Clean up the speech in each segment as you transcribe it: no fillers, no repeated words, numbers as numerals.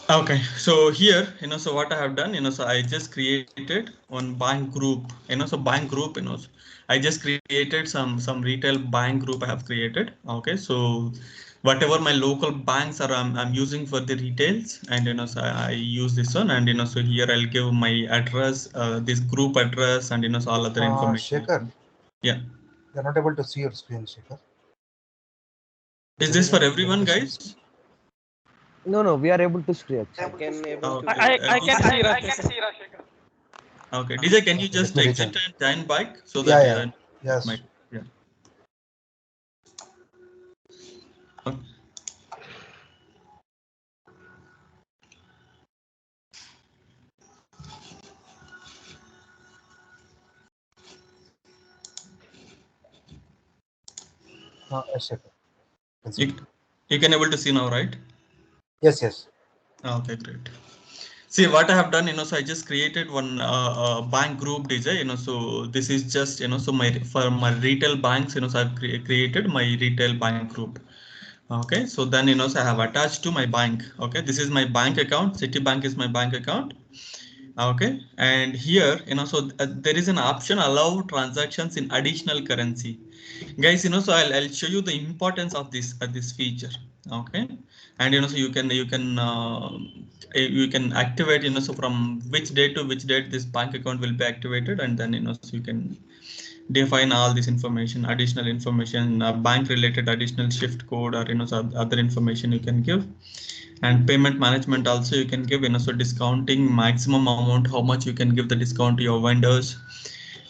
Okay, so here, so what I have done, so I just created one bank group, so bank group, I just created some retail bank group I have created. Okay, so whatever my local banks are, I'm using for the retails, and so I use this one, and so here I'll give my address, this group address, and so all other information. Shekhar, Yeah, you're not able to see your screen, Shekhar. is Is this there for any everyone, limitation? guys? No, no, we are able to see I actually. can able to Okay, see. I can see Rashekar. okay, DJ, can you Okay, let just me exit rejoin. and join back so Yeah, that yeah. it Yes. might, yeah. Okay. Yes, Shekhar. Can see. You, you can able to see now, right? Yes, yes. Okay, great. See what I have done, so I just created one bank group DJ, so this is just, so for my retail banks, so I've created my retail bank group. Okay, so then, so I have attached to my bank. Okay, this is my bank account. Citibank is my bank account. Okay, and here, so there is an option allow transactions in additional currency. Guys, so I'll show you the importance of this feature. Okay, and so you can activate, so from which date to which date this bank account will be activated, and then so you can define all this information, additional information, bank related additional shift code, or so other information you can give. And payment management also you can give, so discounting maximum amount, how much you can give the discount to your vendors,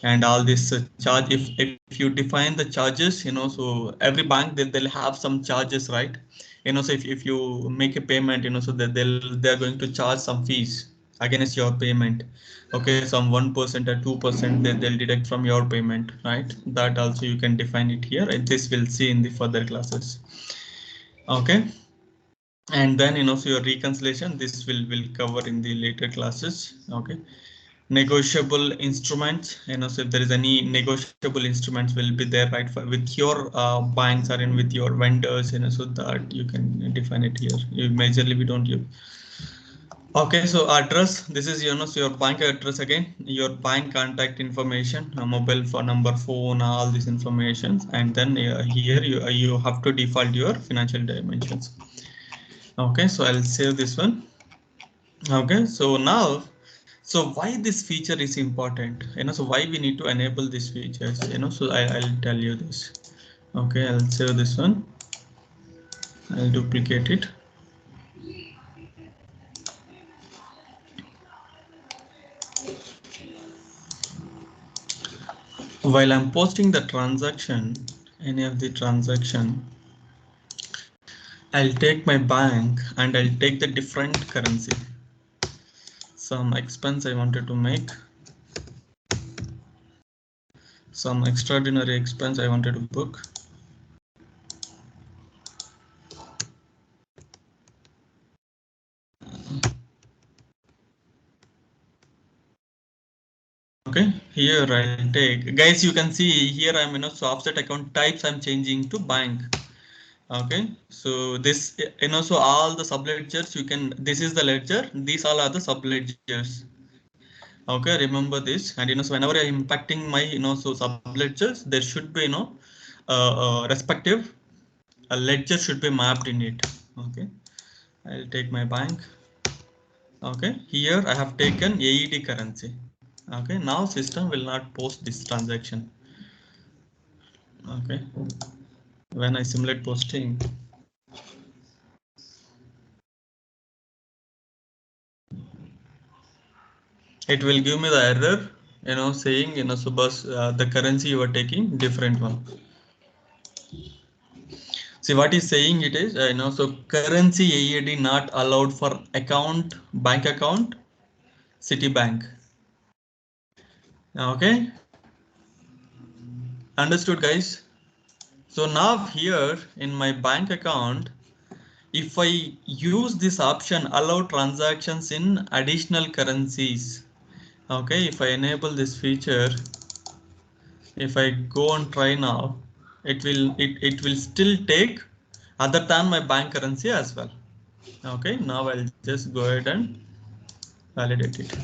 and all this charge. If you define the charges, so every bank they'll have some charges, right? So if you make a payment, so that they're going to charge some fees against your payment. Okay, some 1% or 2% they'll deduct from your payment, right? That also you can define it here, and this we'll see in the further classes. Okay, and then so your reconciliation, this will cover in the later classes. Okay, negotiable instruments, so if there is any negotiable instruments will be there, right, with your banks or in with your vendors, so that you can define it here. Majorly we don't use. Okay, so address, this is, so your bank address, again your bank contact information, mobile phone number, phone, all these informations, and then here you have to default your financial dimensions. Okay, so I'll save this one. Okay, so now, so why this feature is important, so why we need to enable these features, so I'll tell you this. Okay, I'll save this one, I'll duplicate it. While I'm posting the transaction, any of the transaction, I'll take my bank and I'll take the different currency, some expense I wanted to make, some extraordinary expense I wanted to book. Okay, here I'll take, guys, you can see here I'm, so offset account types I'm changing to bank. Okay, so this, so all the subledgers you can, this is the ledger, these all are the subledgers. Okay, remember this, and so whenever I'm impacting my, so subledgers, there should be, respective ledger should be mapped in it. Okay, I'll take my bank. Okay, here I have taken AED currency. Okay, now system will not post this transaction. Okay, when I simulate posting, it will give me the error, saying, Subhas, the currency you are taking different one. See what is saying it is, so currency AED not allowed for account, bank account, Citibank. Okay, understood, guys? So now here in my bank account, if I use this option, allow transactions in additional currencies. Okay, if I enable this feature, if I go and try now, it will still take other than my bank currency as well. Okay, now I'll just go ahead and validate it.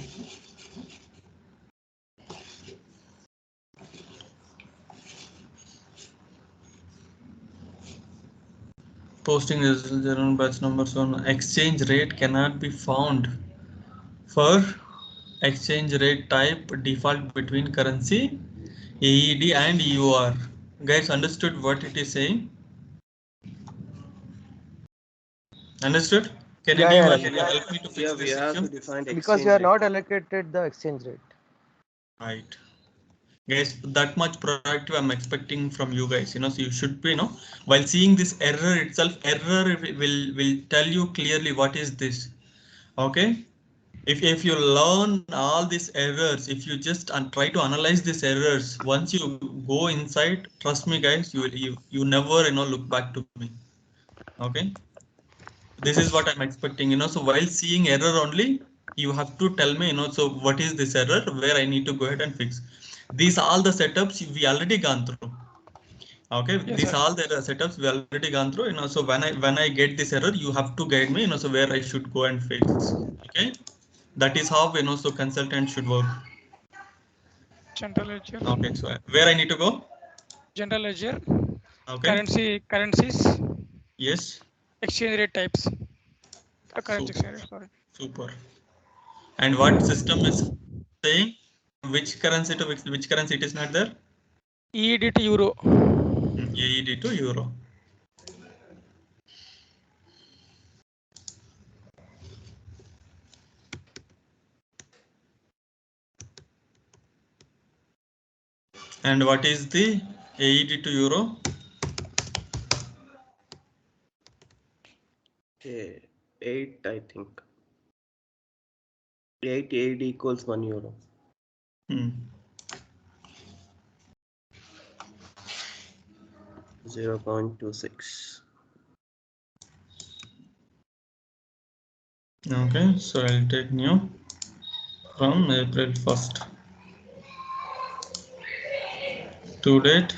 Posting is general batch numbers on exchange rate cannot be found for exchange rate type default between currency AED and EUR. Guys, understood what it is saying? Understood? Can Yeah, anyone yeah, help me to fix Yeah, we this have issue? to define because exchange you are rate. not allocated the exchange rate. Right. Guys, that much proactive I'm expecting from you guys, so you should be, while seeing this error itself, error will tell you clearly what is this. Okay, if you learn all these errors, if you just try to analyze these errors, once you go inside, trust me guys, you never look back to me. Okay, this is what I'm expecting, so while seeing error only, you have to tell me, so what is this error where I need to go ahead and fix. These all the setups we already gone through. Okay, Yes, these sir. all the setups we already gone through, so when I get this error, you have to guide me, so where I should go and fix. Okay, that is how so consultant should work. General ledger, Okay, so where I need to go? general ledger, Okay, currencies, yes, exchange rate types. Currency super, exchange rate, sorry. super. And what system is saying which currency to which currency it is not there? EED to euro. AED to euro. And what is the AED to euro? Okay, 8, I think. 8 AED equals €1. Hmm. 0.26. Okay, so I'll take new from April 1st. To date,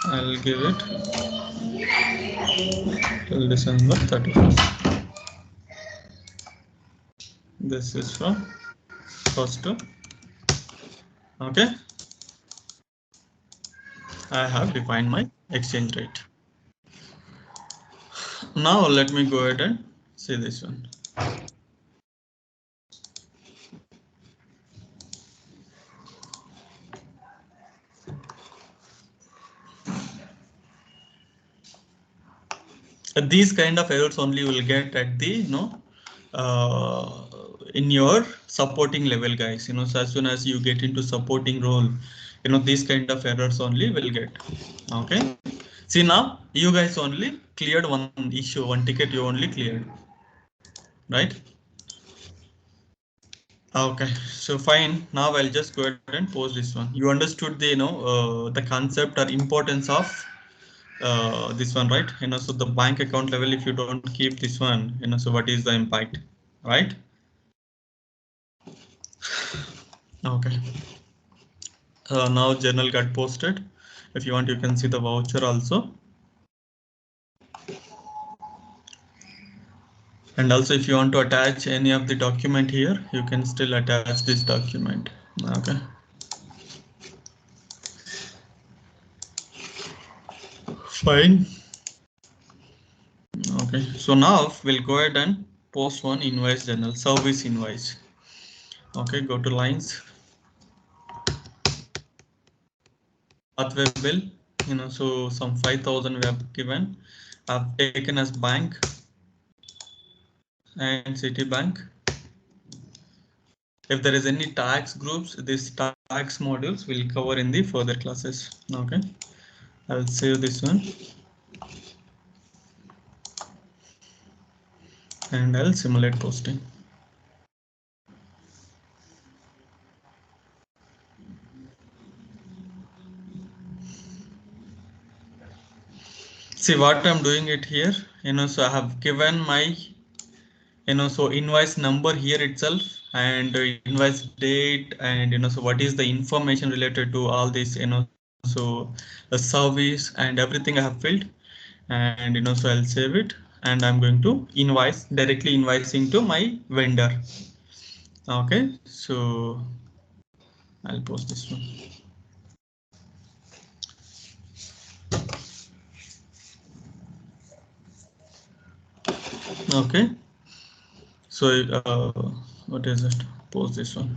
I'll give it till December 31st. This is from 1st to, okay. I have defined my exchange rate. Now let me go ahead and see this one. These kind of errors only will get at the in your supporting level, guys. So as soon as you get into supporting role, these kind of errors only will get. Okay. See, now you guys only cleared one issue, one ticket you only cleared, right? Okay, so fine. Now I'll just go ahead and post this one. You understood the the concept or importance of this one, right? So the bank account level, if you don't keep this one, so what is the impact, right? Okay. Now journal got posted. If you want, you can see the voucher also. And also, if you want to attach any of the document here, you can still attach this document. Okay. Fine. Okay. So now we'll go ahead and post one invoice journal, service invoice. Okay. Go to lines. Pathway bill. So some 5,000 we have given. I've taken as bank and Citibank. If there is any tax groups, these tax modules will cover in the further classes. Okay, I'll save this one and I'll simulate posting. See what I'm doing it here, so I have given my, so invoice number here itself and invoice date and, so what is the information related to all this, so the service and everything I have filled and, so I'll save it and I'm going to invoice directly invoicing to my vendor. Okay, so I'll post this one. Okay, so what is it? Post this one.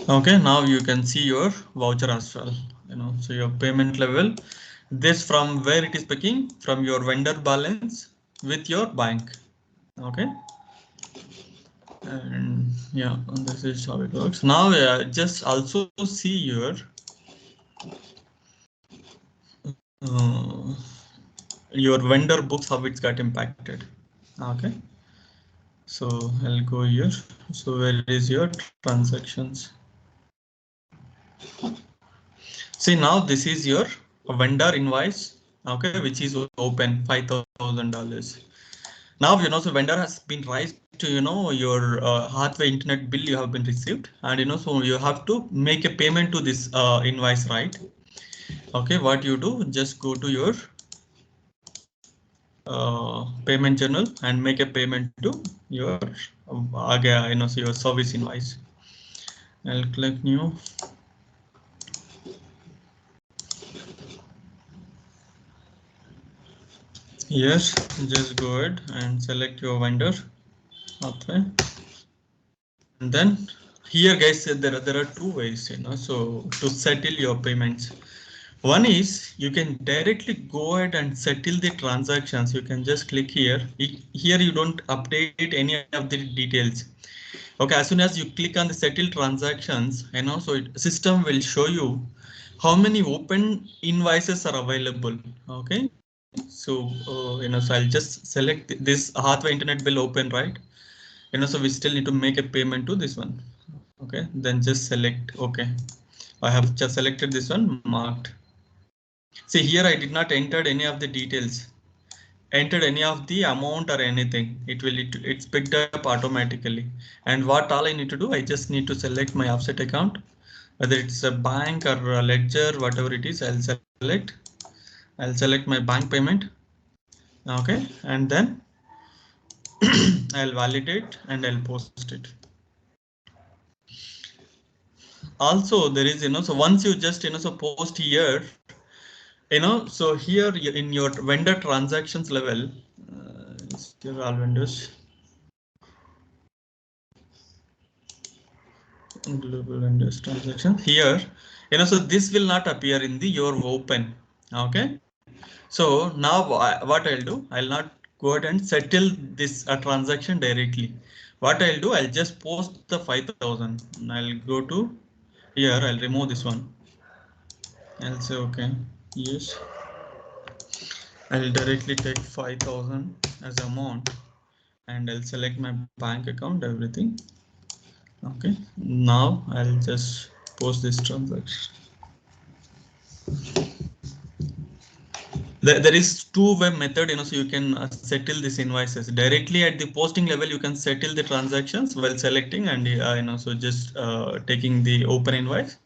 Okay, now you can see your voucher as well. So your payment level, this from where it is picking from your vendor balance with your bank. Okay, and yeah, this is how it works. Now just also see your vendor books, how it's got impacted. Okay, so I'll go here. So where is your transactions? See, now this is your vendor invoice, okay, which is open $5,000. Now, so vendor has been raised to, your Hathway internet bill you have been received, and so you have to make a payment to this invoice, right? Okay, what you do, just go to your payment journal and make a payment to your so your service invoice. I'll click new. Yes, just go ahead and select your vendor. Okay. And then here, guys, there are two ways, so to settle your payments. One is you can directly go ahead and settle the transactions. You can just click here. Here you don't update any of the details. Okay, as soon as you click on the settle transactions, so system will show you how many open invoices are available. Okay, so so I'll just select this Hathway internet bill open, right? So we still need to make a payment to this one. Okay, then just select OK. I have just selected this one, marked. See here, I did not enter any of the details, entered any of the amount or anything. It's picked up automatically. And what all I need to do, I just need to select my offset account, whether it's a bank or a ledger, whatever it is, I'll select my bank payment. Okay, and then I'll validate and I'll post it. Also there is, so once you just, so post here, so here in your vendor transactions level, here all vendors, global vendors transaction here, so this will not appear in the your open. Okay, so now what I'll do, I'll not go ahead and settle this transaction directly. What I'll do, I'll just post the 5,000. I'll go to here, I'll remove this one. I'll say okay, yes. I'll directly take 5,000 as amount and I'll select my bank account, everything. Okay, now I'll just post this transaction. There is two-way method, so you can settle these invoices directly at the posting level. You can settle the transactions while selecting and so just taking the open invoice.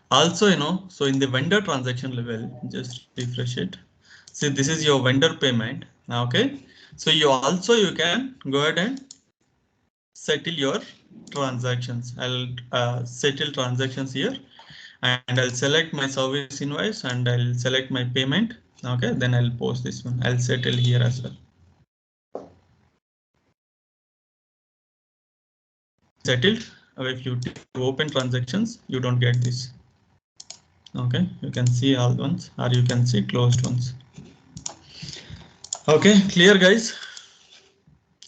Also, so in the vendor transaction level, just refresh it. See, this is your vendor payment. Okay, so you can go ahead and settle your transactions. I'll settle transactions here and I'll select my service invoice and I'll select my payment. Okay, then I'll post this one. I'll settle here as well. Settled. If you open transactions, you don't get this. Okay, you can see all ones or you can see closed ones. Okay, clear guys?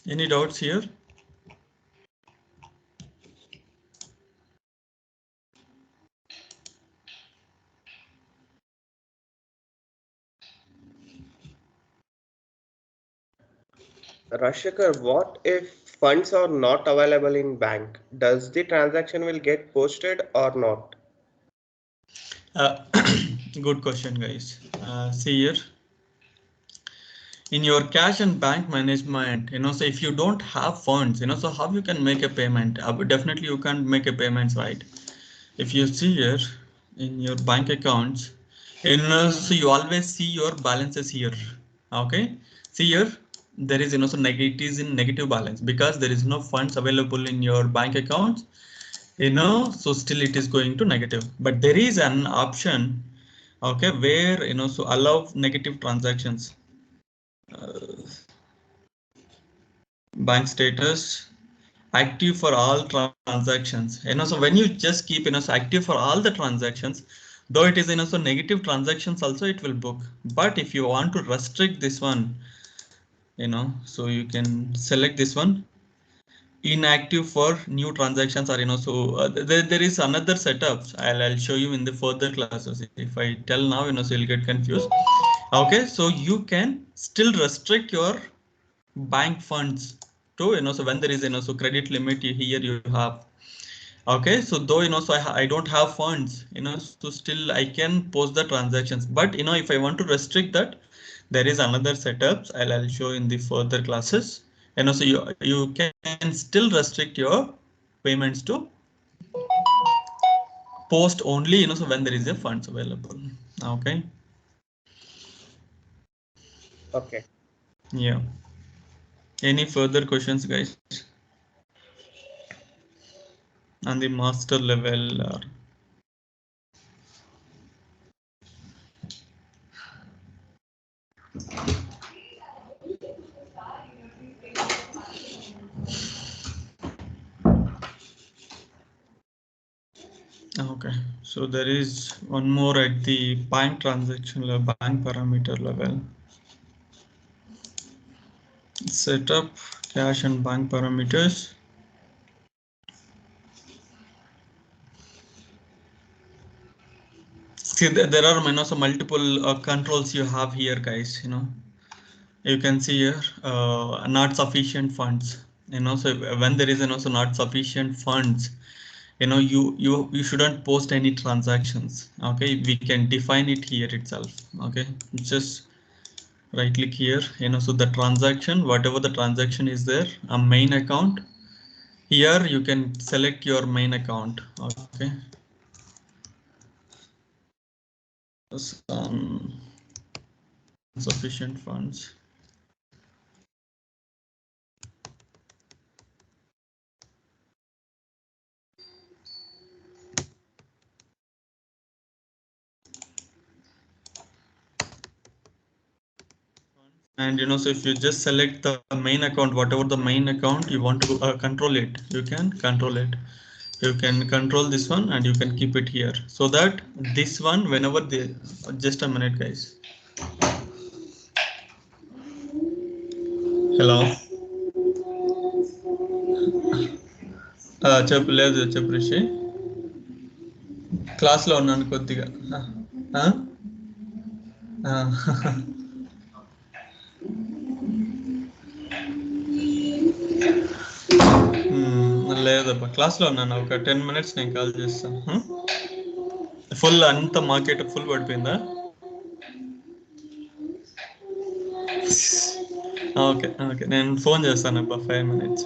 Any doubts here? Rashikar, what if funds are not available in bank? Does the transaction will get posted or not? Good question, guys. See here. In your cash and bank management, so if you don't have funds, so how you can make a payment? Definitely you can't make a payment, right? If you see here in your bank accounts, So you always see your balances here. Okay, see here there is so negatives in negative balance because there is no funds available in your bank accounts. So still it is going to negative, but there is an option, okay, where so allow negative transactions. Bank status active for all transactions. So when you just keep so active for all the transactions, though it is so negative transactions also it will book. But if you want to restrict this one, so you can select this one, inactive for new transactions, or so there is another setups. I'll show you in the further classes. If I tell now, so you'll get confused. Okay, so you can still restrict your bank funds to so when there is so credit limit here you have. Okay, so though so I don't have funds, so still I can post the transactions. But if I want to restrict that, there is another setups I'll show in the further classes. So you can still restrict your payments to post only so when there is a funds available. Okay. Okay. Yeah. Any further questions, guys? On the master level or okay, so there is one more at the bank transaction level, bank parameter level. Set up cash and bank parameters. See, there are so multiple controls you have here, guys. You can see here not sufficient funds. So when there is so not sufficient funds, you shouldn't post any transactions. Okay, we can define it here itself. Okay, just right click here, so the transaction, whatever the transaction is there, a main account. Here you can select your main account. Okay, some sufficient funds. And so if you just select the main account, whatever the main account you want to control it, you can control it. You can control this one and you can keep it here, so that this one whenever they, just a minute, guys. Hello. చెప్పలేదు చెప్పేసి క్లాస్లో ఉన్నాను కొద్దిగా. లేదబ్బా, క్లాస్లో ఉన్నాను. ఒక 10 minutes నేను కాల్ చేస్తాను. ఫుల్ అంత మార్కెట్ ఫుల్ పడిపోయిందా? ఓకే ఓకే, నేను phone చేస్తానబ్బా 5 minutes.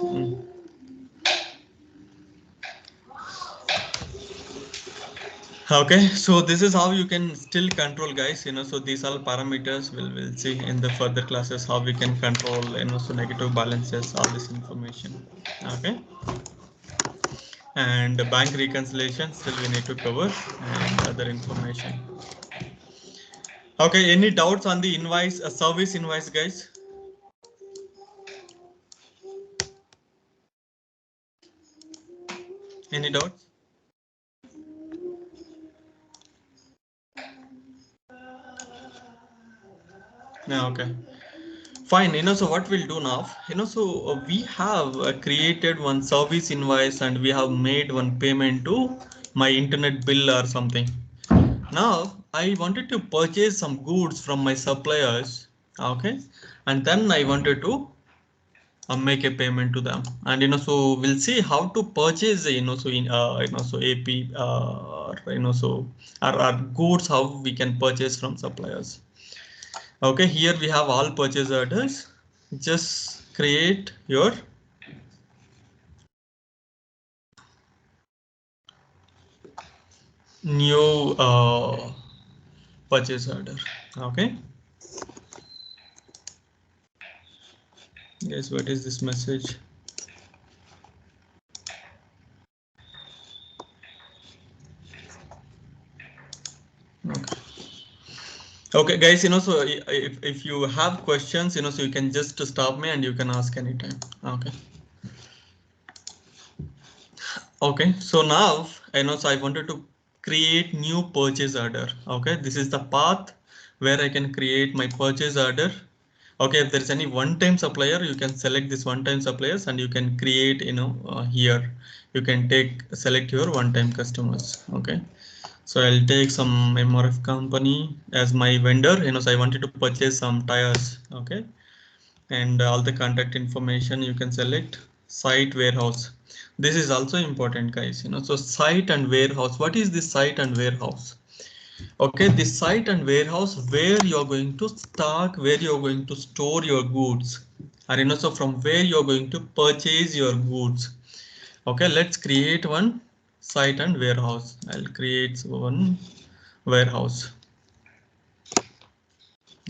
Okay, so this is how you can still control, guys. So these are parameters we'll see in the further classes how we can control so negative balances, all this information. Okay, and the bank reconciliation still we need to cover, and other information. Okay, any doubts on the invoice, service invoice, guys? Any doubts? No, okay, fine. So what we'll do now, so we have created one service invoice and we have made one payment to my internet bill or something. Now I wanted to purchase some goods from my suppliers. Okay, and then I wanted to make a payment to them, and so we'll see how to purchase so in so AP so our goods, how we can purchase from suppliers. Okay, here we have all purchase orders. Just create your new purchase order. Okay. Guys, what is this message? Okay. Okay, guys, so if you have questions, so you can just stop me and you can ask anytime. Okay. Okay, so now so I wanted to create new purchase order. Okay, this is the path where I can create my purchase order. Okay, if there's any one-time supplier, you can select this one-time suppliers and you can create, here you can select your one-time customers. Okay, so I'll take some MRF company as my vendor. So I wanted to purchase some tires. Okay, and all the contact information you can select. Site, warehouse. This is also important, guys. So site and warehouse. What is this site and warehouse? Okay, this site and warehouse where you're going to stock, where you're going to store your goods, or so from where you're going to purchase your goods. Okay, let's create one site and warehouse. I'll create one warehouse.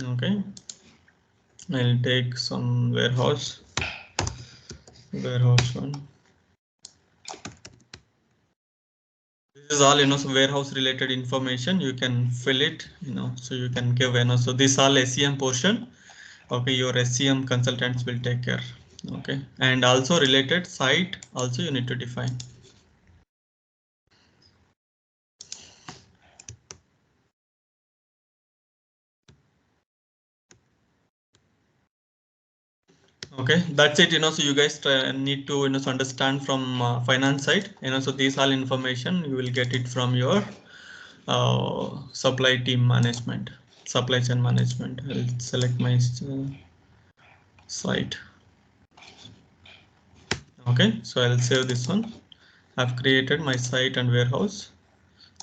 Okay, I'll take some warehouse one. This is all so warehouse related information. You can fill it, so you can give so this all SCM portion. Okay, your SCM consultants will take care. Okay, and also related site also you need to define. Okay, that's it. So you guys need to understand from finance side. So these all information you will get it from your supply team management, supply chain management. I'll select my site. Okay, so I'll save this one. I've created my site and warehouse.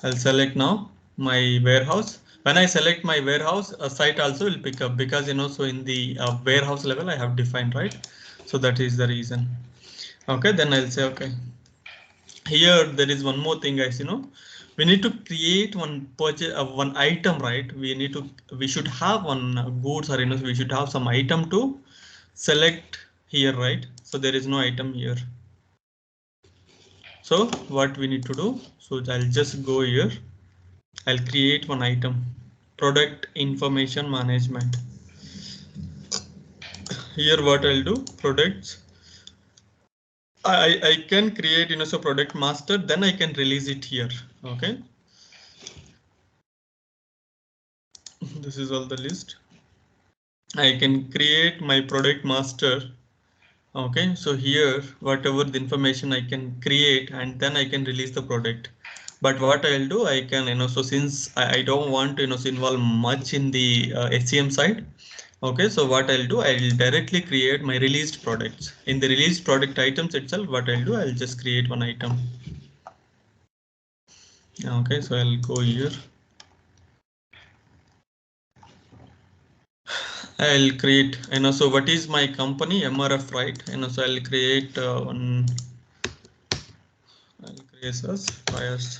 I'll select now my warehouse. When I select my warehouse, a site also will pick up because so in the warehouse level I have defined, right? So that is the reason. Okay, then I'll say okay. Here there is one more thing, guys. We need to create one purchase one item, right? We should have one goods or we should have some item to select here, right? So there is no item here. So what we need to do? So I'll just go here. I'll create one item, product information management. Here what I'll do, products. I can create so product master, then I can release it here. Okay. This is all the list. I can create my product master. Okay, so here whatever the information I can create and then I can release the product. But what I'll do, I can so since I don't want to involve much in the SCM side. Okay, so what I'll do, I'll directly create my released products. In the released product items itself, what I'll do, I'll just create one item. Okay, so I'll go here. I'll create, so what is my company? MRF, right? So I'll create one. I'll create as tires.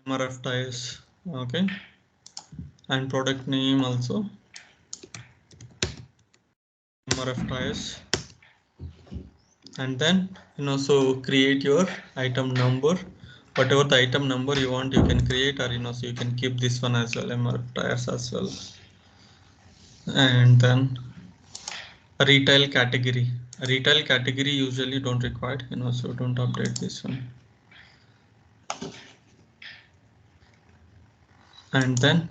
MRF tires. Okay. And product name also. MRF tires. And then, so create your item number. Whatever the item number you want, you can create, or so you can keep this one as well, MRF tires as well. And then a retail category. A retail category usually don't require, so don't update this one. And then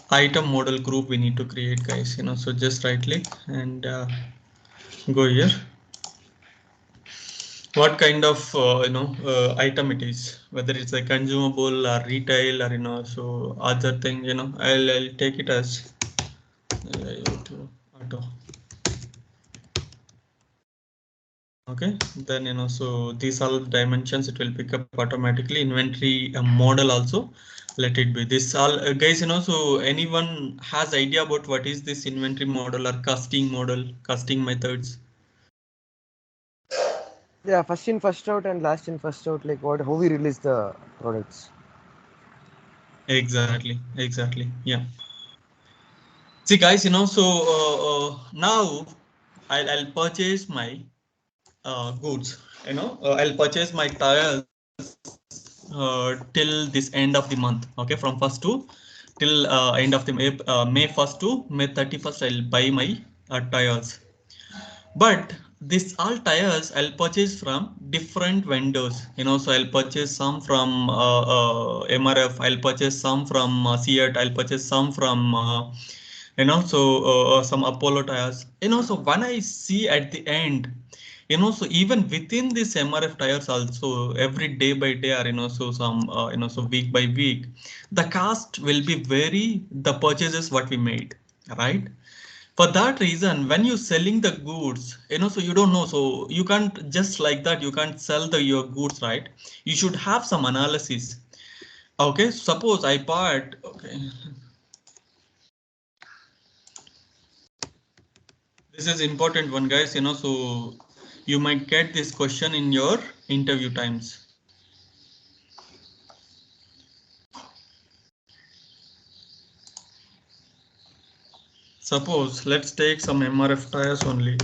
item model group we need to create, guys. So just right click and go here. What kind of item it is, whether it's a consumable or retail or so other thing, I'll take it as auto. Okay, then so these all dimensions it will pick up automatically. Inventory model also, let it be this all guys. So anyone has idea about what is this inventory model or costing model, costing methods? Yeah, first in, first out, and last in, first out. Like what? How we release the products? Exactly. Yeah. See, guys, so now I'll purchase my goods. I'll purchase my tires till this end of the month. Okay, from first to till end of the May 1st to May 31st. I'll buy my tires. But this all tires I'll purchase from different vendors. So I'll purchase some from MRF. I'll purchase some from Seat. I'll purchase some from some Apollo tires. So when I see at the end, so even within this MRF tires also, every day by day, or so some so week by week, the cost will be vary the purchases what we made, right? For that reason, when you're selling the goods, so you don't know, so you can't just like that, you can't sell your goods, right? You should have some analysis. Okay, suppose I bought, okay, this is important one, guys, so you might get this question in your interview times. Suppose let's take some MRF tires only.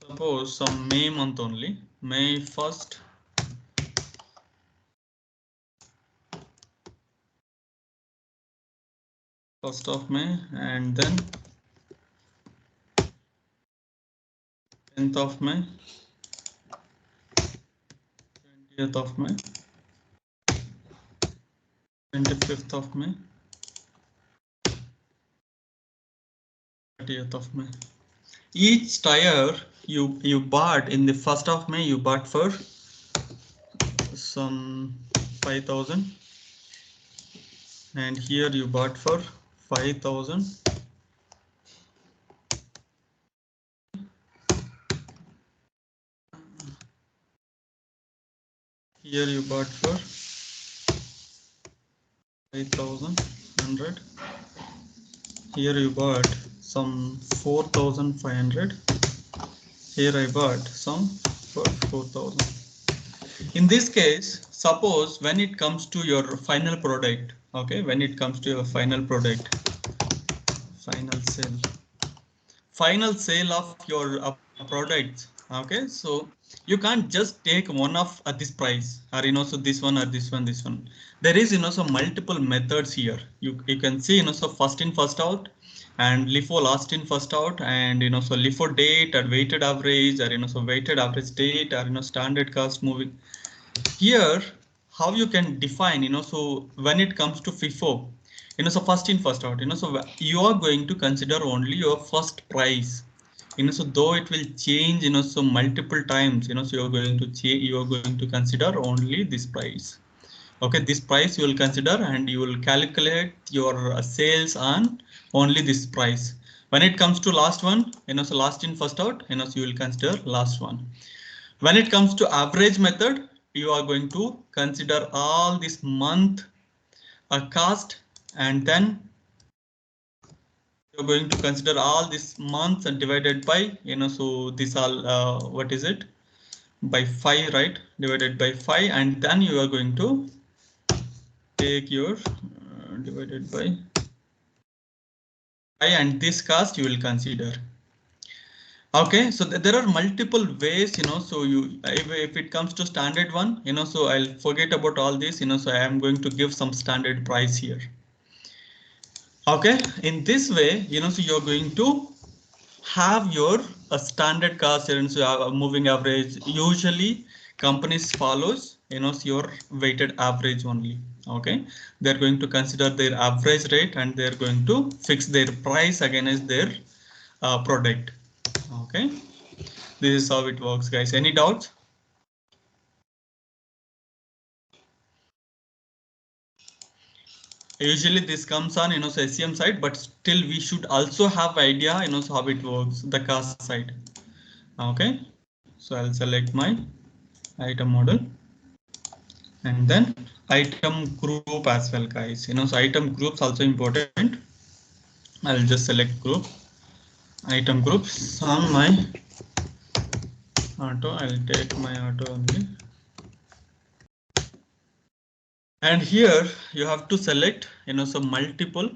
Suppose some May month only, May 1st. First of May, and then 10th of May, 20th of May, 25th of May, 30th of May. Each tire you bought in the 1st of May, you bought for some 5,000, and here you bought for 5,000. Here you bought for 5,100. Here you bought some 4,500. Here I bought some for 4,000. In this case, suppose when it comes to your final product, okay, when it comes to your final product, final sale of your products, okay, so you can't just take one of this price, or so this one or this one, this one. There is so multiple methods here. You can see so first in first out, and LIFO last in first out, and so LIFO date or weighted average, or so weighted average date, or standard cost moving. Here, how you can define, so when it comes to FIFO, so first in first out, so you are going to consider only your first price, so though it will change, so multiple times, so you're going to change, you are going to consider only this price. Okay, this price you will consider, and you will calculate your sales on only this price. When it comes to last one, so last in first out, so you will consider last one. When it comes to average method, you are going to consider all this month cost, and then you're going to consider all this months and divided by, so this all what is it, by 5, right? Divided by 5, and then you are going to take your divided by 5, and this cost you will consider. Okay, so there are multiple ways, so if it comes to standard one, so I'll forget about all this, so I am going to give some standard price here. Okay, in this way, so you're going to have your standard cost, and so moving average. Usually companies follows, your weighted average only. Okay, they're going to consider their average rate, and they're going to fix their price against their product. Okay, this is how it works, guys. Any doubts? Usually this comes on, so SCM side, but still we should also have idea, so how it works, the cost side. Okay, so I'll select my item model, And then item group as well, guys. So item groups also important. I'll just select group, item groups on my auto. I'll take my auto only. And here you have to select, some multiple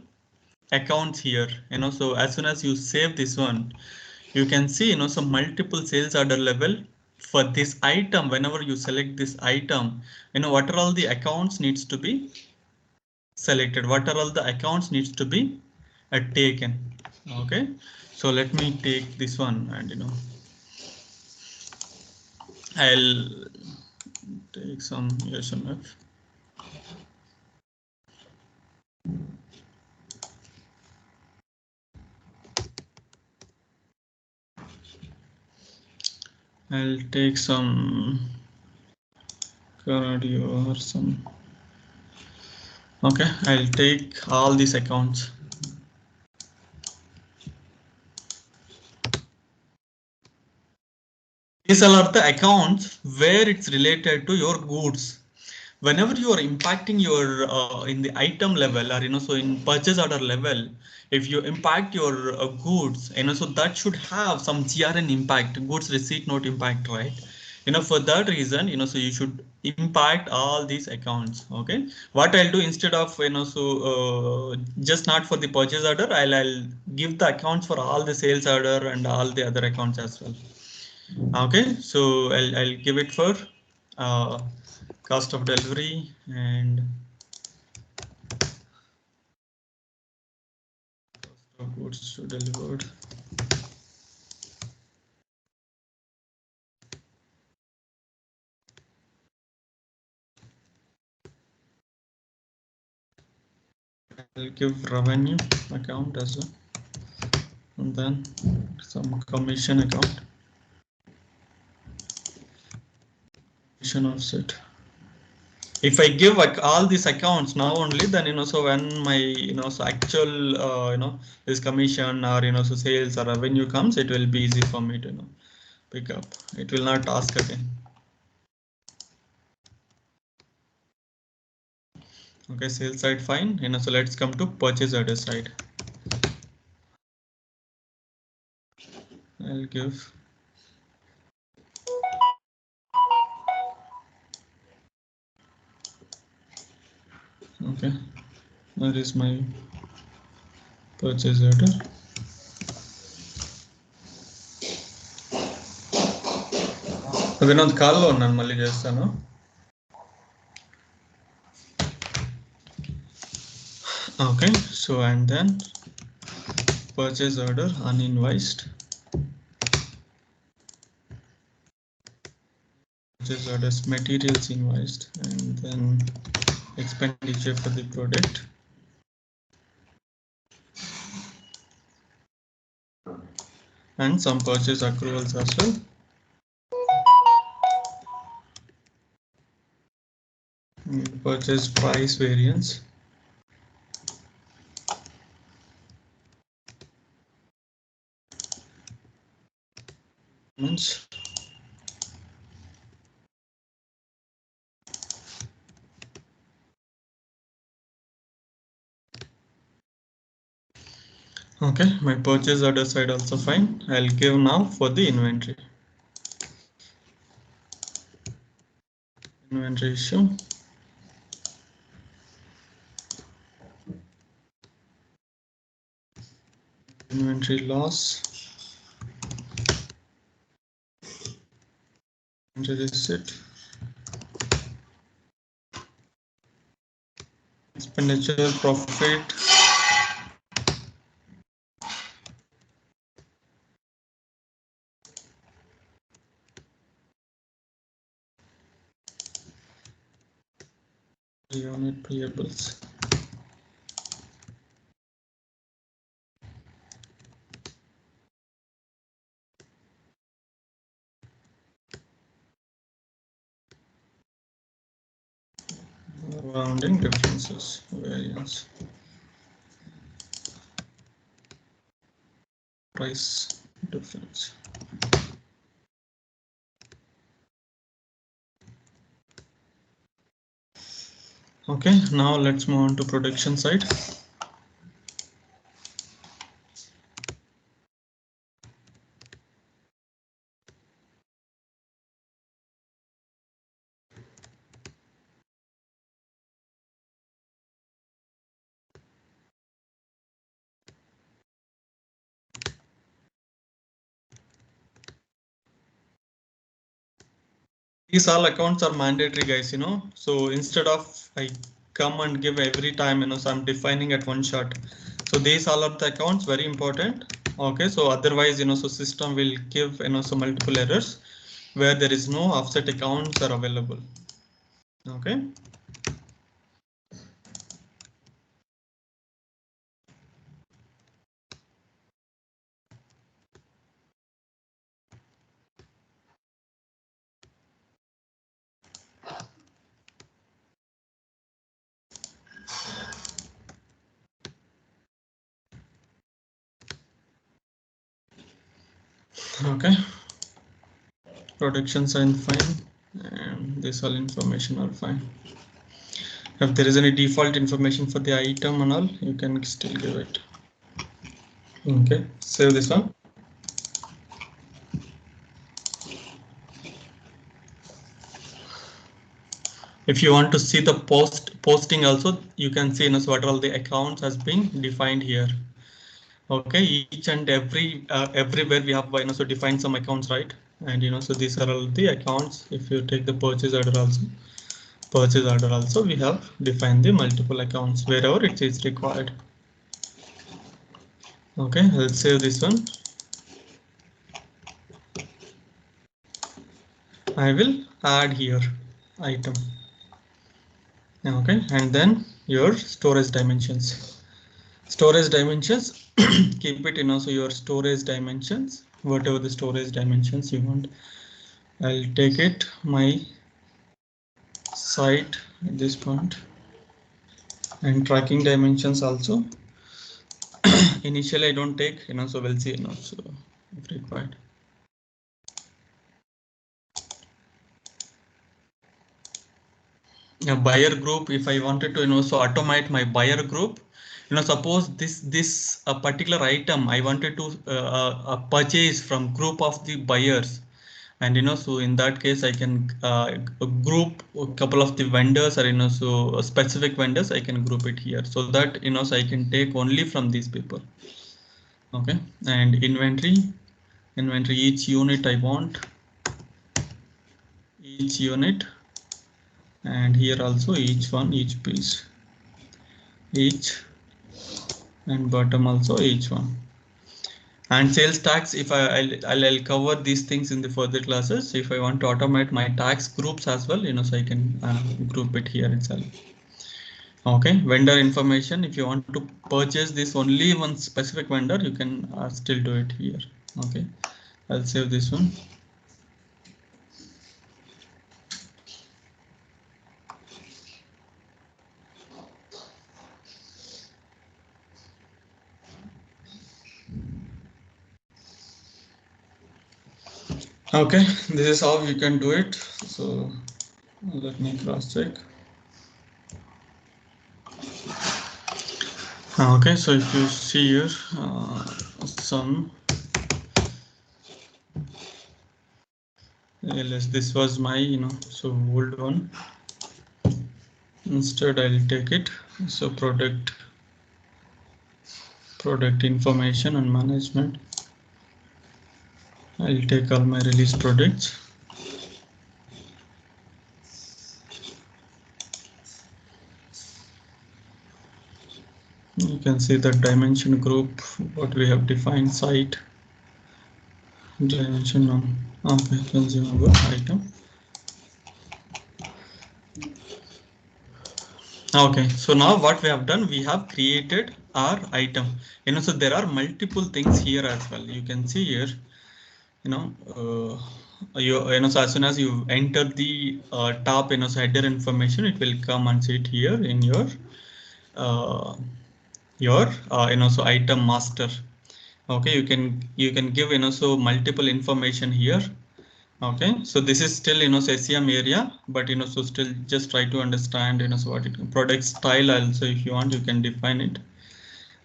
accounts here. So as soon as you save this one, you can see, some multiple sales order level for this item. Whenever you select this item, what are all the accounts needs to be selected, what are all the accounts needs to be taken. Okay, so let me take this one, and I'll take some SMF. I'll take some cardio or some. Okay, I'll take all these accounts. These are the accounts where it's related to your goods. Whenever you are impacting your in the item level, or so in purchase order level, if you impact your goods, so that should have some GRN impact, goods receipt note impact, right? For that reason, so you should impact all these accounts. Okay, what I'll do instead of just not for the purchase order, I'll give the accounts for all the sales order and all the other accounts as well. Okay, so I'll give it for cost of delivery and cost of goods to delivered. I'll give revenue account as well, and then some commission account, commission offset. If I give like all these accounts now only, then so when my so actual this commission or so sales or revenue comes, it will be easy for me to pick up. It will not ask again. Okay, sales side fine. So let's come to purchase order side. I'll give okay. Where is my purchase order? Vinod కాల్లో ఉన్నాను మళ్ళీ చేస్తాను. Okay, so and then purchase order uninvoiced, purchase orders materials invoiced, and then expenditure for the product, and some purchase accruals as well. Purchase price variance, okay, my purchase order side also fine. I'll give now for the inventory. Inventory issue. Inventory loss. Inventory receipt. Expenditure profit. Unit payables. Rounding differences, variance, price difference. Okay, now let's move on to production side. These all accounts are mandatory, guys, so instead of I come and give every time, so I'm defining at one shot. So these all are the accounts, very important. Okay, so otherwise, so system will give, so multiple errors where there is no offset accounts are available. Okay. Okay. Productions are fine, and this all information are fine. If there is any default information for the item and all, you can still give it. Okay, save this one. If you want to see the posting also, you can see what all the accounts has been defined here. Okay, each and everywhere we have so defined some accounts, right? And so these are all the accounts. If you take the purchase order also we have defined the multiple accounts wherever it is required. Okay, let's save this one. I will add here item. Okay, and then your storage dimensions. Storage dimensions, keep it so your storage dimensions, whatever the storage dimensions you want. I'll take it my site at this point, and tracking dimensions also. Initially I don't take, so we'll see, so if required. A buyer group, if I wanted to so automate my buyer group, suppose this a particular item I wanted to purchase from group of the buyers, and so in that case I can group a couple of the vendors, or so specific vendors I can group it here, so that so I can take only from these people. Okay, and inventory each unit I want, each unit, and here also each piece, each, and bottom also each one. And sales tax, if I'll cover these things in the further classes. If I want to automate my tax groups as well, so I can group it here itself. Okay, vendor information, if you want to purchase this only one specific vendor, you can still do it here. Okay, I'll save this one. Okay, this is how you can do it. So let me cross check. Okay, so if you see here some ls, this was my so old one. Instead I'll take it, so product information and management. I'll take all my release products. You can see the dimension group, what we have defined, site dimension on, okay, consumable item. Okay, so now what we have done, we have created our item. So there are multiple things here as well. You can see here, so as soon as you enter the top, so header information, it will come and sit here in your so item master. Okay, you can give so multiple information here. Okay, so this is still SEM area, but so still just try to understand so what it product style also. If you want, you can define it.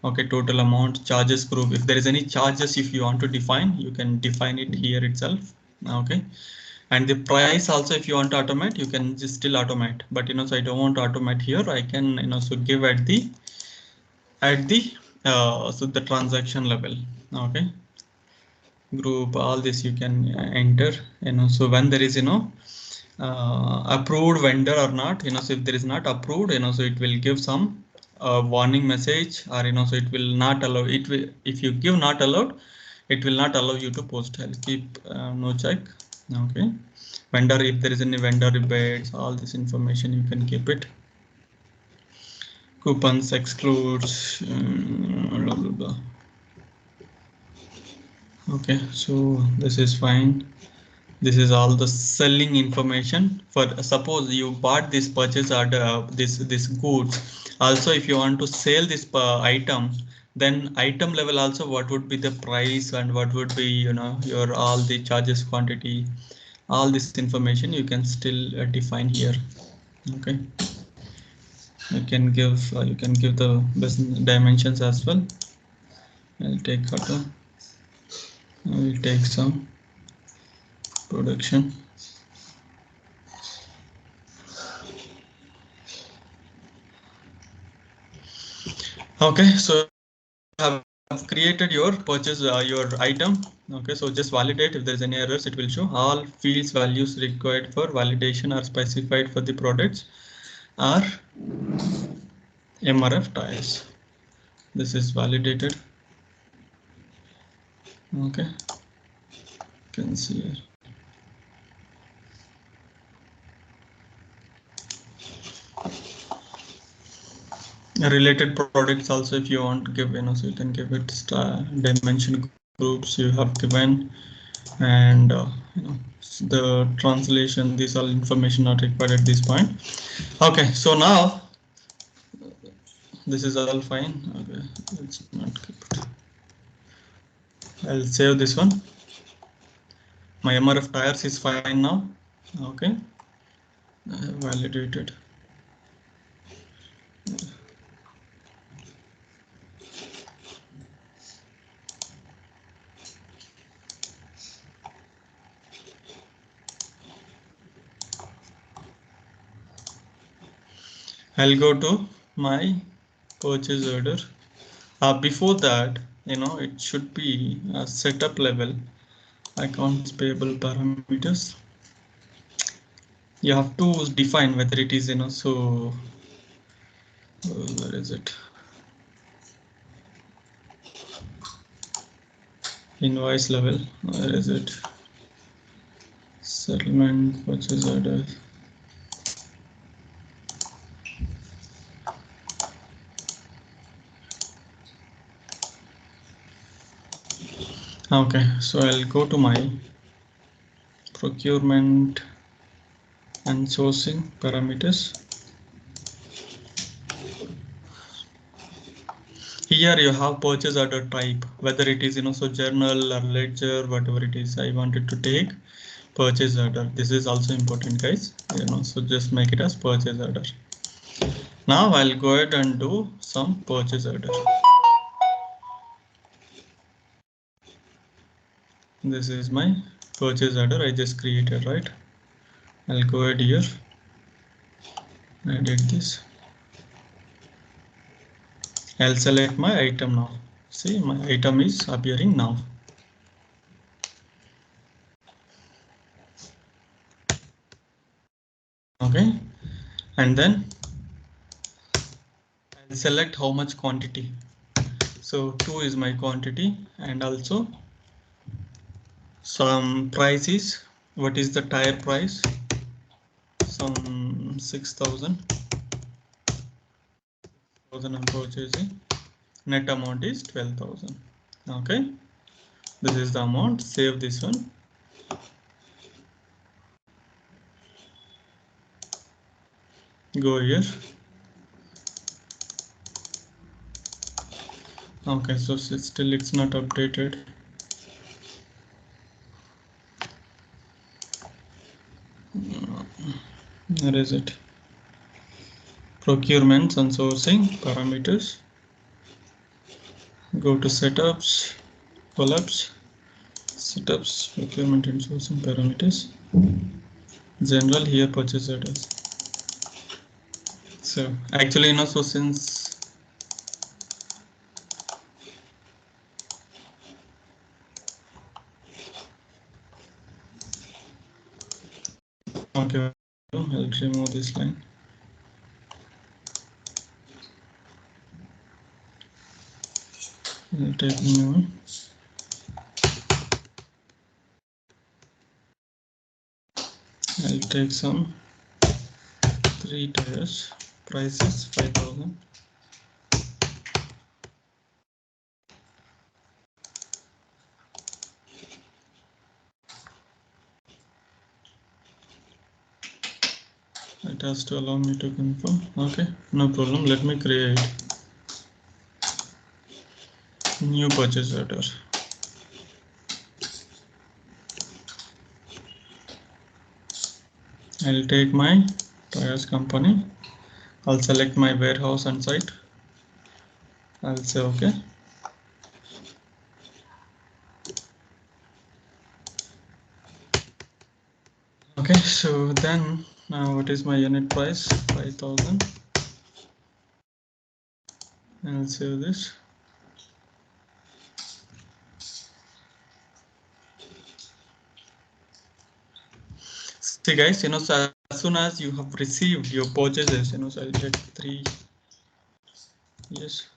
Okay, total amount, charges group. If there is any charges, if you want to define, you can define it here itself. Okay, and the price also, if you want to automate, you can just still automate. But so I don't want to automate here. I can so give at the so the transaction level. Okay, group, all this you can enter. So when there is approved vendor or not, so if there is not approved, so it will give some warning message, or so it will not allow it. Will, if you give not allowed, it will not allow you to post. I'll keep no check. Okay, vendor, if there is any vendor rebates, all this information you can keep it. Coupons excludes blah, blah, blah. Okay, so this is fine. This is all the selling information. For suppose you bought this purchase order, this goods. Also, if you want to sell this item, then item level also what would be the price and what would be your all the charges quantity, all this information you can still define here. Okay, you can give the business dimensions as well. I'll take photo. I will take some production. Okay, so have created your purchase your item. Okay, so just validate. If there's any errors, it will show. All fields values required for validation are specified for the products are MRF tires. This is validated. Okay, you can see here. Related products also, if you want to give so you can give it dimension groups you have given, and the translation, these all information not required at this point. Okay, so now this is all fine. Okay, let's not keep it. I'll save this one. My MRF tires is fine now. Okay, validated. I'll go to my purchase order. Before that, it should be a setup level accounts payable parameters. You have to define whether it is so where is it? Invoice level, where is it? Settlement, purchase order. Okay, so I'll go to my procurement and sourcing parameters. Here you have purchase order type, whether it is so journal or ledger, whatever it is. I wanted to take purchase order. This is also important, guys. So just make it as purchase order. Now I'll go ahead and do some purchase order. This is my purchase order I just created, right? I'll go ahead here. I did this. I'll select my item now. See, my item is appearing now. Okay, and then I'll select how much quantity. So 2 is my quantity, and also some price is, what is the tire price? Some 6,000. I'm purchasing. Net amount is 12,000. Okay, this is the amount. Save this one. Go here. Okay, so still it's not updated. Where is it? Procurements and sourcing parameters. Go to setups, collapse, setups, procurement and sourcing parameters. General here purchase orders. So actually, so since okay, I'll remove this line. I'll take new one. I'll take some 3 tires. Price is 5,000. It has to allow me to confirm. Okay, no problem. Let me create new purchase order. I'll take my tires company. I'll select my warehouse and site. I'll say okay. Okay, so then what is my unit price? 5,000. I'll save this. See guys, so as soon as you have received your purchases, so I'll get 3. Yes.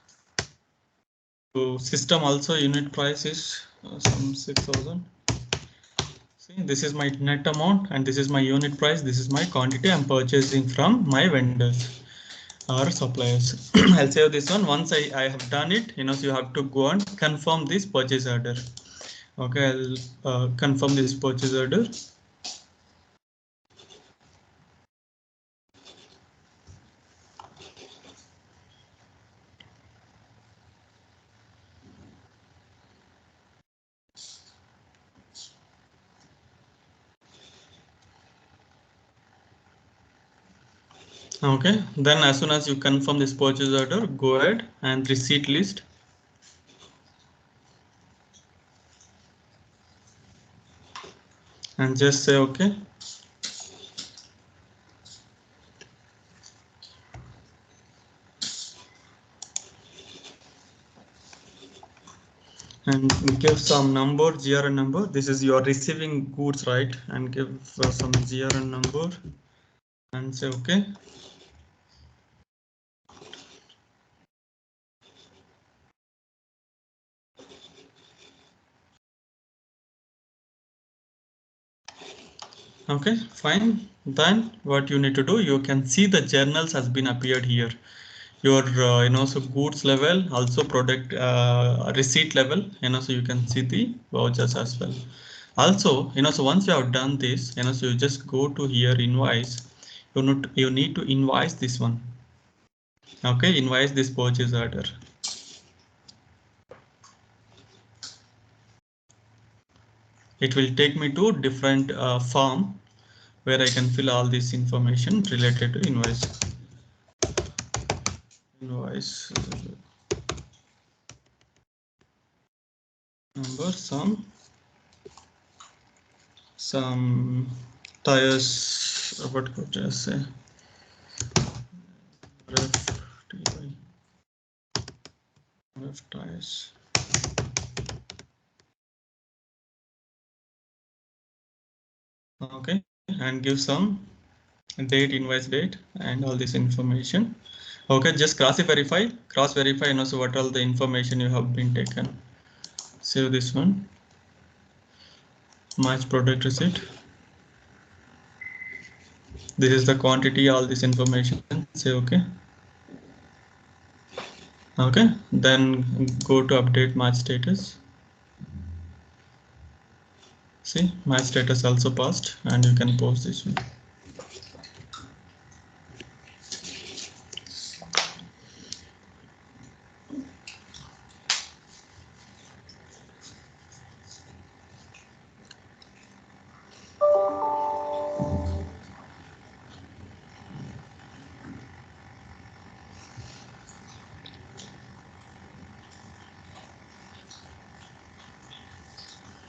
So system also unit price is some 6,000. See, this is my net amount and this is my unit price. This is my quantity I'm purchasing from my vendors or suppliers. I'll save this one. Once I have done it, so you have to go and confirm this purchase order. Okay, I'll confirm this purchase order. Okay, then as soon as you confirm this purchase order, go ahead and receipt list. And just say okay. And give some number, GRN number. This is your receiving goods, right? And give some GRN number and say okay. Okay, fine. Then what you need to do, you can see the journals has been appeared here. Your so goods level, also product receipt level, so you can see the vouchers as well. Also, so once you have done this, so you just go to here invoice. You need to invoice this one. Okay, invoice this purchase order. It will take me to different form where I can fill all this information related to invoice. Invoice number, some tires. What could I say? Ref tires. Okay, and give some date, invoice date, and all this information. Okay, just cross verify, and also what all the information you have been taken. Save this one. Match product receipt. This is the quantity, all this information. Say okay. Okay, then go to update match status. See, match status also passed, and you can post this one.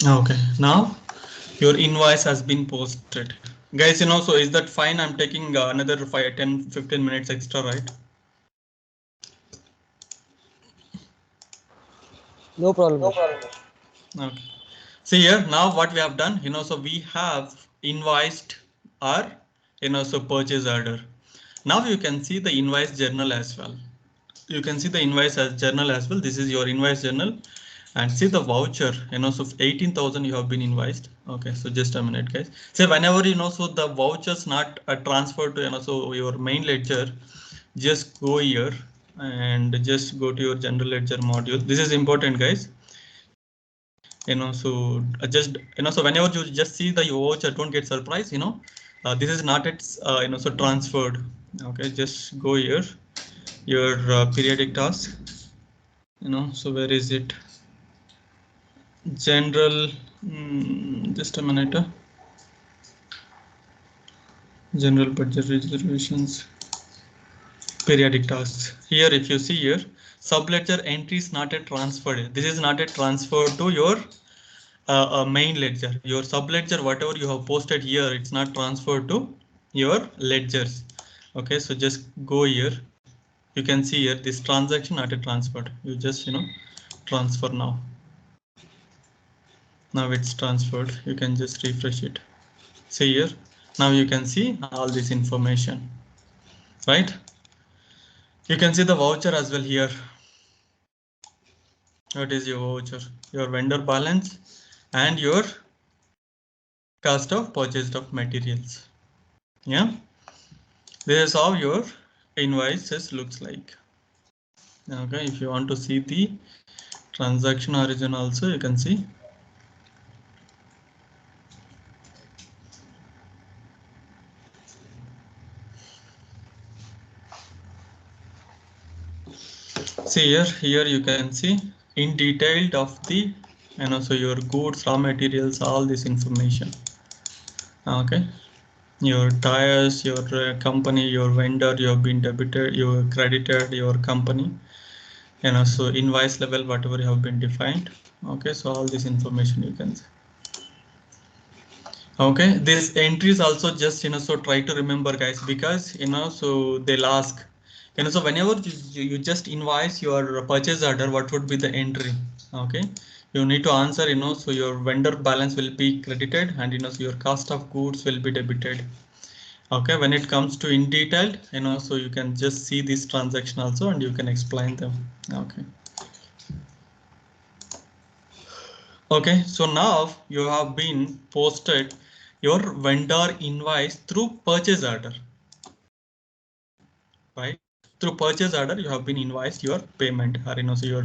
Okay, now your invoice has been posted. Guys, so is that fine? I'm taking another 5, 10, 15 minutes extra, right? No problem. Okay. See here, now what we have done, so we have invoiced our, so purchase order. Now you can see the invoice journal as well. You can see the invoice as journal as well. This is your invoice journal, and see the voucher, so 18,000 you have been invoiced. Okay, so just a minute, guys. So whenever, so the vouchers not transferred to, so your main ledger, just go here and just go to your general ledger module. This is important, guys. So just, so whenever you just see the voucher, don't get surprised, this is not it's, so transferred. Okay, just go here, your periodic task, so where is it? General, just a minute. General budget reservations, periodic tasks. Here, if you see here, subledger entry is not a transferred. This is not a transfer to your main ledger. Your subledger, whatever you have posted here, it's not transferred to your ledgers. Okay, so just go here. You can see here this transaction not a transferred. You just transfer now. Now it's transferred. You can just refresh it. See here. Now you can see all this information, right? You can see the voucher as well here. What is your voucher? Your vendor balance and your cost of purchased of materials. Yeah, this is how your invoices looks like. Okay, if you want to see the transaction origin also, you can see. See here you can see in detail of the, so your goods, raw materials, all this information. Okay, your tires, your company, your vendor, you have been debited, you have credited your company, so invoice level, whatever you have been defined. Okay, so all this information you can see. Okay, this entries also just, so try to remember, guys, because, so they'll ask, so whenever you just invoice your purchase order, what would be the entry? Okay, you need to answer, so your vendor balance will be credited and, so your cost of goods will be debited. Okay, when it comes to in detail, so you can just see this transaction also and you can explain them. Okay. Okay, so now you have been posted your vendor invoice through purchase order, right? Through purchase order, you have been invoiced your payment, or so your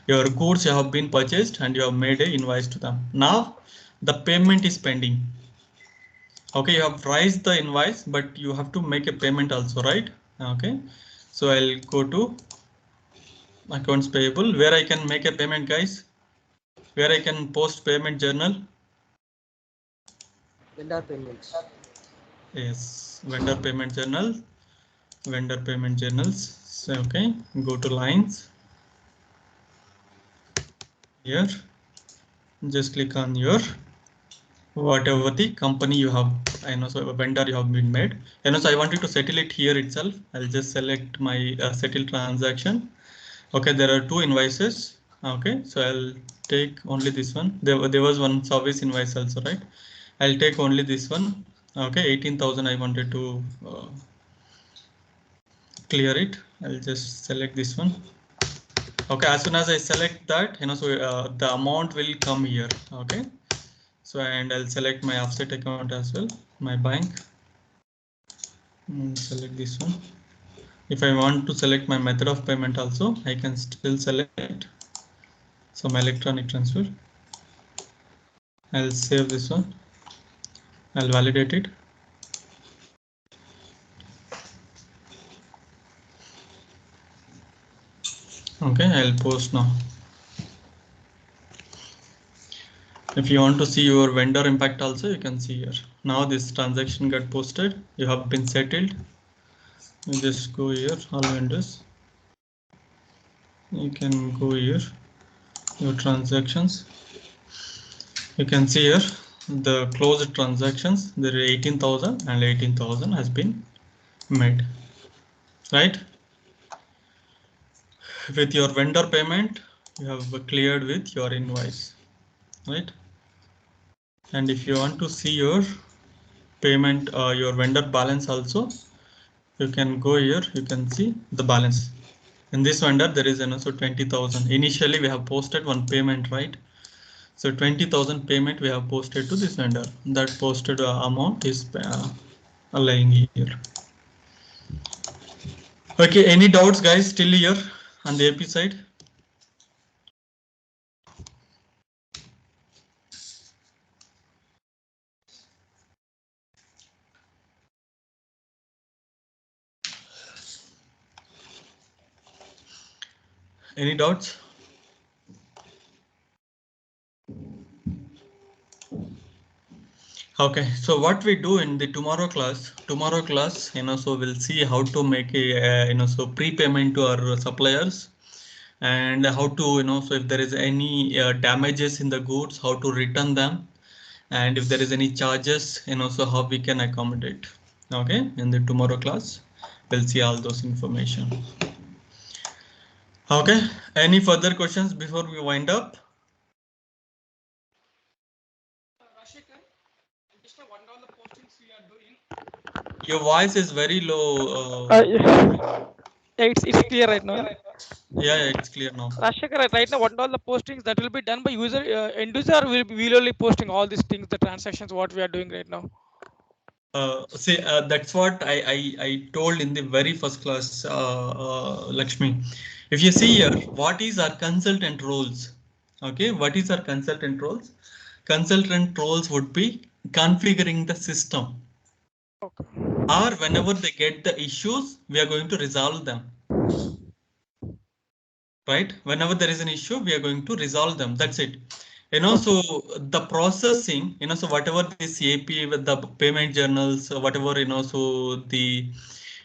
your goods you have been purchased and you have made a invoice to them. Now the payment is pending. Okay, you have raised the invoice, but you have to make a payment also, right? Okay, so I'll go to accounts payable, where I can make a payment, guys, where I can post payment journal. Vendor payments. Yes, vendor payment journal, vendor payment journals. So okay, go to lines here, just click on your whatever the company you have, so a vendor you have been made, so I wanted to settle it here itself. I'll just select my settle transaction. Okay, there are two invoices. Okay, so I'll take only this one. There was one service invoice also, right? I'll take only this one. Okay, 18,000 I wanted to clear it. I'll just select this one. Okay, as soon as I select that, so the amount will come here. Okay, so and I'll select my offset account as well, my bank. Select this one. If I want to select my method of payment also, I can still select some electronic transfer. I'll save this one. I'll validate it. Okay, I'll post now. If you want to see your vendor impact also, you can see here. Now this transaction got posted. You have been settled. You just go here, all vendors. You can go here, your transactions. You can see here the closed transactions. There are 18,000 and 18,000 has been made, right? With your vendor payment, you have cleared with your invoice, right? And if you want to see your payment, your vendor balance also, you can go here. You can see the balance. In this vendor, there is also 20,000. Initially, we have posted one payment, right? So 20,000 payment we have posted to this vendor. That posted amount is lying here. Okay, any doubts, guys? Still here on the AP side? Any doubts? Okay, so what we do in the tomorrow class, so we'll see how to make a, so prepayment to our suppliers, and how to, so if there is any damages in the goods, how to return them, and if there is any charges, so how we can accommodate. Okay, in the tomorrow class, we'll see all those information. Okay, any further questions before we wind up? Your voice is very low. Yeah, it's clear right now. Yeah, it's clear now. Rashekar, right now, what all the postings that will be done by user, end user, or will only posting all these things, the transactions, what we are doing right now? See, that's what I told in the very first class, Lakshmi. If you see here, what is our consultant roles? Okay, what is our consultant roles? Consultant roles would be configuring the system. Okay. Or whenever they get the issues, we are going to resolve them. Right? Whenever there is an issue, we are going to resolve them. That's it. So the processing, so whatever this AP with the payment journals, whatever, so the,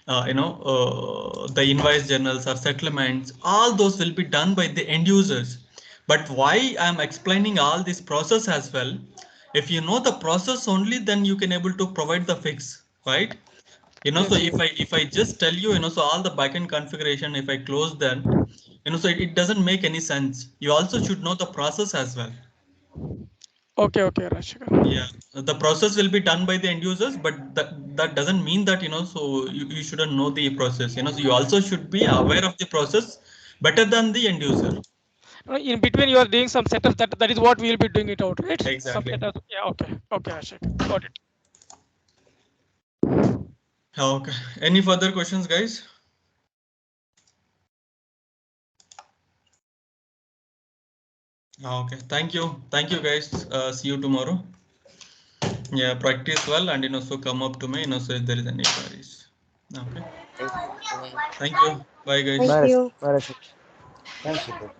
the invoice journals or settlements, all those will be done by the end users. But why I'm explaining all this process as well? If you know the process only, then you can able to provide the fix, right? So if I just tell you, so all the backend configuration, if I close them, so it doesn't make any sense. You also should know the process as well. Okay, Rashekar. Yeah, the process will be done by the end users, but that doesn't mean that, so you shouldn't know the process, so you also should be aware of the process better than the end user. In between, you are doing some setups. That is what we will be doing it out, right? Exactly. Some setups. Yeah. Okay, Rashekar. Got it. Okay. Any further questions, guys? Okay. Thank you, guys. See you tomorrow. Yeah, practice well, and so come up to me, so if there is any queries. Okay. Thank you. Bye, guys. Bye, Rashid. Bye, Rashid. Thanks, Shikhar.